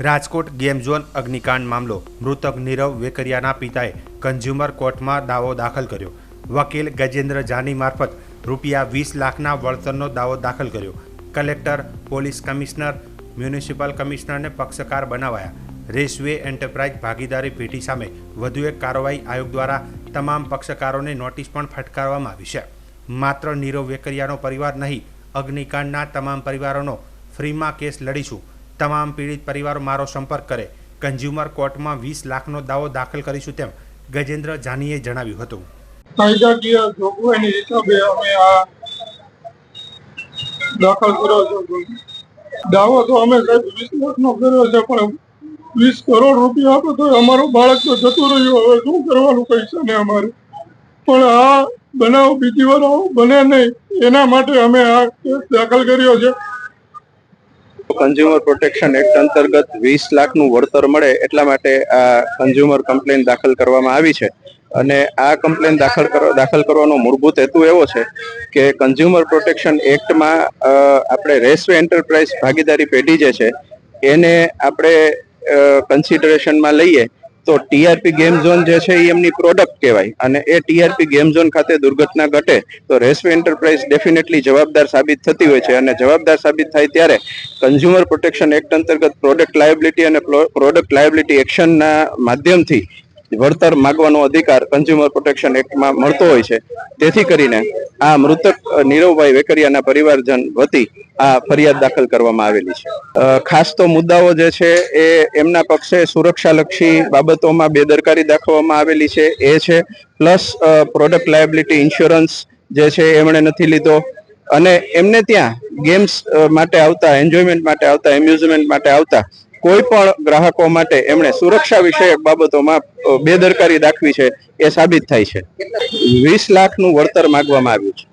Rajkot game zone અગ્નિકાંડ મામલો મૃતક નીરવ વેકરિયાના પિતાએ કન્ઝ્યુમર કોર્ટમાં દાવો દાખલ કર્યો। વકીલ ગજેન્દ્ર જાની મારફત ₹20 લાખના વળતરનો દાવો દાખલ કર્યો। કલેક્ટર, પોલીસ કમિશનર, મ્યુનિસિપલ કમિશનરને પક્ષકાર બનાવાયા। રેસવે એન્ટરપ્રાઇઝ ભાગીદારી પેઢી સામે વધુ એક કાર્યવાહી આયોગ દ્વારા તમામ પક્ષકારોને નોટિસ પણ ફટકારવામાં આવી છે। માત્ર નીરવ વેકરિયાનો પરિવાર નહીં, અગ્નિકાંડના તમામ પરિવારોનો ફ્રીમાં કેસ લડીશું। તમામ પીડિત પરિવારો મારો સંપર્ક કરે। કન્ઝ્યુમર કોર્ટમાં 20 લાખનો દાવો દાખલ કરીશું તેમ ગજેન્દ્ર જાનીએ જણાવ્યું હતું। કાયદાકીય જોગવાઈની હિસાબે અમે આ દાખલ કર્યો છે। દાવો તો અમે સાહેબ 20 લાખનો કર્યો છે, પણ 20 કરોડ રૂપિયા આપે તો અમારું બાળક તો જતું રહ્યું। હવે શું કરવાનું પૈસા ને અમારે, પણ આ બનાવ બીજી વાર બને નહીં એના માટે અમે આ કેસ દાખલ કર્યો છે। કન્ઝ્યુમર પ્રોટેક્શન એક્ટ અંતર્ગત 20 લાખનું વળતર મળે એટલા માટે આ કન્ઝ્યુમર કમ્પ્લેન દાખલ કરવામાં આવી છે। અને આ કમ્પ્લેન દાખલ કરવાનો મૂળભૂત હેતુ એવો છે કે કન્ઝ્યુમર પ્રોટેક્શન એક્ટમાં આપણે રેસવે એન્ટરપ્રાઇઝ ભાગીદારી પેઢી જે છે એને આપણે કન્સિડરેશનમાં લઈએ તો ટીઆરપી ગેમ ઝોન જે છે એ એમની પ્રોડક્ટ કહેવાય, અને એ ટીઆરપી ગેમ ઝોન ખાતે દુર્ઘટના ઘટે તો રેસવે એન્ટરપ્રાઇઝ ડેફિનેટલી જવાબદાર સાબિત થતી હોય છે। અને જવાબદાર સાબિત થાય ત્યારે કન્ઝ્યુમર પ્રોટેક્શન એક્ટ અંતર્ગત પ્રોડક્ટ લાયબિલિટી અને પ્રોડક્ટ લાયબિલિટી એક્શનના માધ્યમથી વળતર માગવાનો અધિકાર કન્ઝ્યુમર પ્રોટેક્શન એક્ટમાં મળતો હોય છે। તેથી કરીને આ મૃતક નીરવભાઈ વેકરિયાના પરિવારજન વતી આ ફરિયાદ દાખલ કરવામાં આવેલી છે। ખાસ તો મુદ્દાઓ જે છે એ એમના પક્ષે સુરક્ષાલક્ષી બાબતોમાં બેદરકારી દાખવવામાં આવેલી છે એ છે, પ્લસ પ્રોડક્ટ લાયબિલિટી ઇન્સ્યોરન્સ જે છે એમણે નથી લીધો, અને એમને ત્યાં ગેમ્સ માટે આવતા, એન્જોયમેન્ટ માટે આવતા, એમ્યુઝમેન્ટ માટે આવતા કોઈ પણ ગ્રાહકો માટે એમણે સુરક્ષા વિષયક બાબતોમાં બેદરકારી દાખવી છે એ સાબિત થાય છે। 20 લાખનું વળતર માંગવામાં આવ્યું છે।